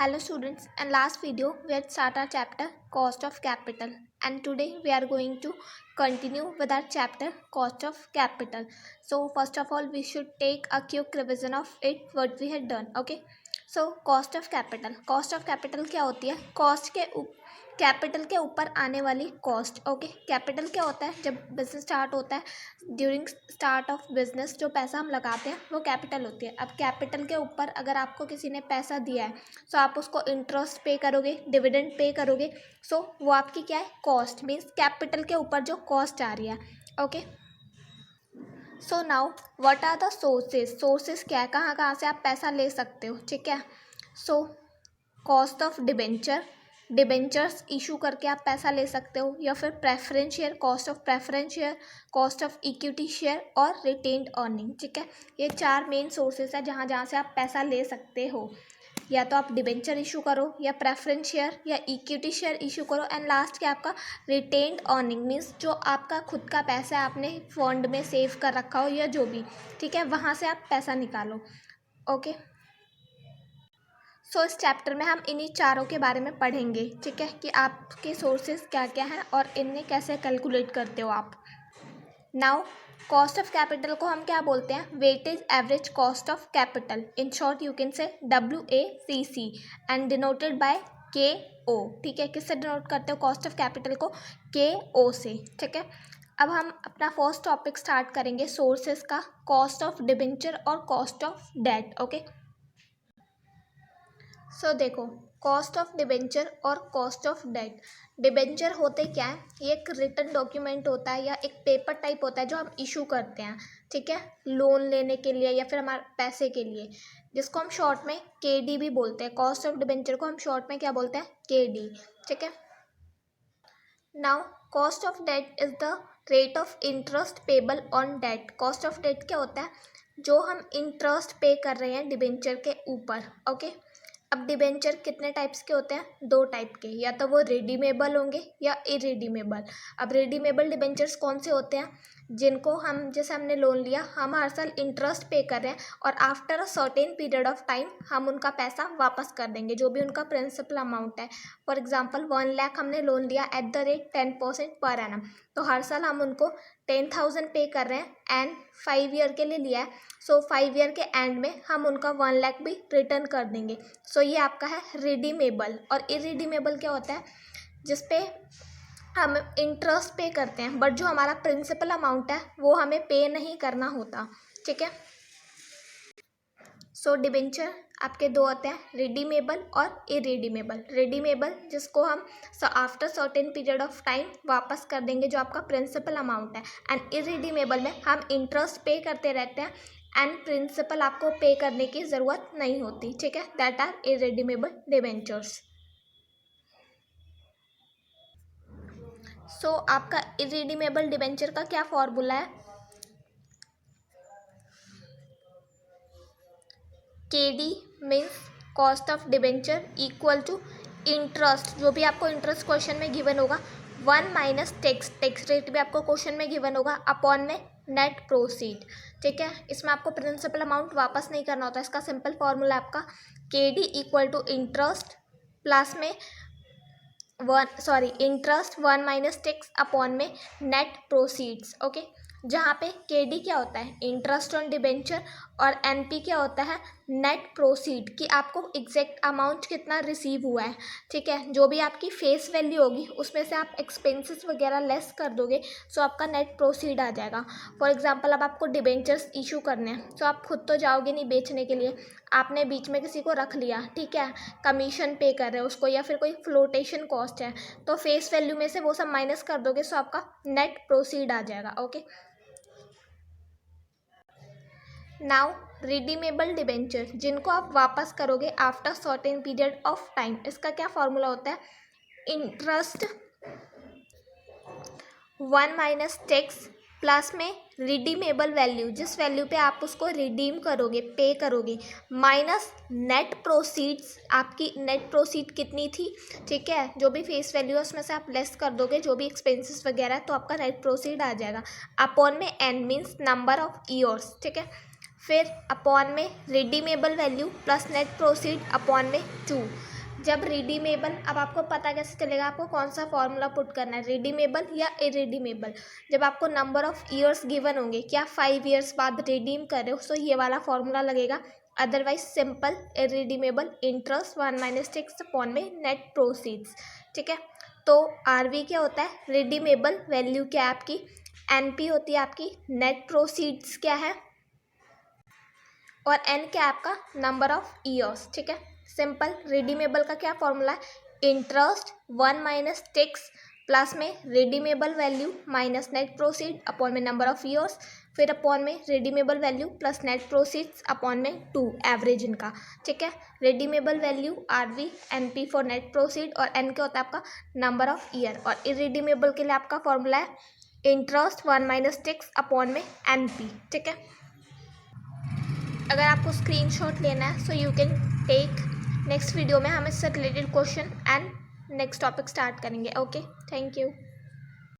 Hello students, and last video we had started our chapter cost of capital, and today we are going to continue with our chapter cost of capital. So first of all we should take a quick revision of it what we had done. Okay, so cost of capital क्या होती है? Cost के capital के ऊपर आने वाली cost. Okay, capital क्या होता है? जब बिजनेस स्टार्ट होता है, ड्यूरिंग स्टार्ट ऑफ बिजनेस जो पैसा हम लगाते हैं वो कैपिटल होती है. अब कैपिटल के ऊपर अगर आपको किसी ने पैसा दिया है सो आप उसको इंटरेस्ट पे करोगे, डिविडेंड पे करोगे, सो वो आपकी क्या है? कॉस्ट. मीन्स कैपिटल के ऊपर जो कॉस्ट आ रही है. Okay, so now what are the sources क्या है? कहाँ कहाँ से आप पैसा ले सकते हो? ठीक है, so cost of debentures issue करके आप पैसा ले सकते हो, या फिर preference share, cost of preference share, cost of equity share और रिटेन्ड अर्निंग. ठीक है, ये चार मेन सोर्सेस है जहाँ जहाँ से आप पैसा ले सकते हो. या तो आप डिबेंचर इशू करो, या प्रेफरेंस शेयर, या इक्विटी शेयर इशू करो, एंड लास्ट क्या आपका रिटेन्ड अर्निंग. मीन्स जो आपका खुद का पैसा है आपने फंड में सेव कर रखा हो या जो भी. ठीक है, वहाँ से आप पैसा निकालो. ओके, सो इस चैप्टर में हम इन्हीं चारों के बारे में पढ़ेंगे. ठीक है, कि आपके सोर्सेज क्या क्या हैं और इन्हें कैसे कैलकुलेट करते हो आप. नाउ कॉस्ट ऑफ कैपिटल को हम क्या बोलते हैं? Weightage average cost of capital. In short you can say WACC and denoted by KO. ठीक है, किससे डिनोट करते हो कॉस्ट ऑफ कैपिटल को? KO से. ठीक है, अब हम अपना फर्स्ट टॉपिक स्टार्ट करेंगे सोर्सेज का, कॉस्ट ऑफ डिबेंचर और कॉस्ट ऑफ डेट. ओके, सो देखो, कॉस्ट ऑफ डिबेंचर और कॉस्ट ऑफ डेट. डिबेंचर होते क्या है? ये एक रिटन डॉक्यूमेंट होता है या एक पेपर टाइप होता है जो हम इशू करते हैं. ठीक है, लोन लेने के लिए या फिर हमारे पैसे के लिए, जिसको हम शॉर्ट में KD भी बोलते हैं. कॉस्ट ऑफ डिबेंचर को हम शॉर्ट में क्या बोलते हैं? KD. ठीक है, now cost of debt is the rate of interest payable on debt. Cost of debt क्या होता है? जो हम इंटरेस्ट पे कर रहे हैं डिबेंचर के ऊपर. ओके, अब डिबेंचर कितने टाइप्स के होते हैं? दो टाइप के, या तो वो रिडीमेबल होंगे या इरिडीमेबल. अब रिडीमेबल डिबेंचर्स कौन से होते हैं? जिनको हम, जैसे हमने लोन लिया, हम हर साल इंटरेस्ट पे कर रहे हैं और after a certain period of time हम उनका पैसा वापस कर देंगे, जो भी उनका प्रिंसिपल अमाउंट है. फॉर एग्जांपल 1 लाख हमने लोन लिया at the rate 10% per annum, तो हर साल हम उनको 10,000 पे कर रहे हैं एंड 5 ईयर के लिए लिया है. सो 5 ईयर के एंड में हम उनका 1 लाख भी रिटर्न कर देंगे. सो ये आपका है रिडीमेबल. और इरिडीमेबल क्या होता है? जिसपे हम इंटरेस्ट पे करते हैं बट जो हमारा प्रिंसिपल अमाउंट है वो हमें पे नहीं करना होता. ठीक है, सो डिबेंचर आपके दो होते हैं, रिडीमेबल और इरिडीमेबल. रिडीमेबल जिसको हम after certain period of time वापस कर देंगे जो आपका प्रिंसिपल अमाउंट है, एंड इरिडीमेबल में हम इंटरेस्ट पे करते रहते हैं एंड प्रिंसिपल आपको पे करने की ज़रूरत नहीं होती. ठीक है, that are irredeemable debentures. So आपका इरिडीमेबल डिबेंचर का क्या फॉर्मूला है? KD means cost of debenture equal to interest, जो भी आपको इंटरेस्ट क्वेश्चन में गिवन होगा, 1 माइनस टैक्स रेट भी आपको क्वेश्चन में गिवन होगा, अपॉन में नेट प्रोसीड. ठीक है, इसमें आपको प्रिंसिपल अमाउंट वापस नहीं करना होता. इसका सिंपल फॉर्मूला आपका KD equal to interest plus में इंटरेस्ट 1 माइनस टैक्स अपॉन में नेट प्रोसीड्स. ओके, जहाँ पे KD क्या होता है? इंटरेस्ट ऑन डिबेंचर, और NP क्या होता है? नेट प्रोसीड, कि आपको एग्जैक्ट अमाउंट कितना रिसीव हुआ है. ठीक है, जो भी आपकी फेस वैल्यू होगी उसमें से आप एक्सपेंसेस वगैरह लेस कर दोगे, सो आपका नेट प्रोसीड आ जाएगा. फॉर एग्जांपल अब आपको डिबेंचर्स इशू करने हैं, सो आप खुद तो जाओगे नहीं बेचने के लिए, आपने बीच में किसी को रख लिया. ठीक है, कमीशन पे कर रहे हो उसको, या फिर कोई फ्लोटेशन कॉस्ट है, तो फेस वैल्यू में से वो सब माइनस कर दोगे, सो आपका नेट प्रोसीड आ जाएगा. ओके, नाउ रिडीमेबल डिबेंचर जिनको आप वापस करोगे after certain period of time. इसका क्या फॉर्मूला होता है? इंटरेस्ट 1 माइनस टैक्स प्लस में रिडीमेबल वैल्यू, जिस वैल्यू पे आप उसको रिडीम करोगे, पे करोगे, माइनस नेट प्रोसीड्स. आपकी नेट प्रोसीड कितनी थी? ठीक है, जो भी फेस वैल्यू है उसमें से आप लेस कर दोगे जो भी एक्सपेंसेस वगैरह है, तो आपका नेट प्रोसीड आ जाएगा, अपॉन में N means number of years. ठीक है, फिर अपॉन में redeemable value plus net proceed upon में 2। जब रिडीमेबल, अब आपको पता कैसे चलेगा आपको कौन सा फॉर्मूला पुट करना है, रिडीमेबल या इरिडीमेबल। जब आपको नंबर ऑफ ईयर्स गिवन होंगे कि आप 5 ईयर्स बाद रिडीम कर रहे हो, सो ये वाला फॉर्मूला लगेगा। Otherwise simple irredeemable interest 1 minus 6 upon में नेट प्रोसीड्स। ठीक है, तो आरवी क्या होता है, रिडीमेबल वैल्यू क्या है आपकी, एनपी होती है आपकी, नेट प्रोसीड्स क्या है, और एन क्या है आपका, नंबर ऑफ ईयर्स। ठीक है, सिंपल रिडीमेबल का क्या फॉर्मूला है, इंटरेस्ट 1 माइनस 6 प्लस में redeemable value minus net proceed upon में नंबर ऑफ ईयर्स, फिर अपॉन में redeemable value plus net proceeds upon में 2 एवरेज इनका। ठीक है, redeemable value RV, NP for net proceed, और एन क्या होता है आपका, नंबर ऑफ ईयर, और इरिडीमेबल के लिए आपका फॉर्मूला है इंटरेस्ट 1 माइनस 6 अपॉन में एनपी। ठीक है, अगर आपको स्क्रीनशॉट लेना है so you can take. Next video में हम इससे related question and next topic start करेंगे। Okay, thank you.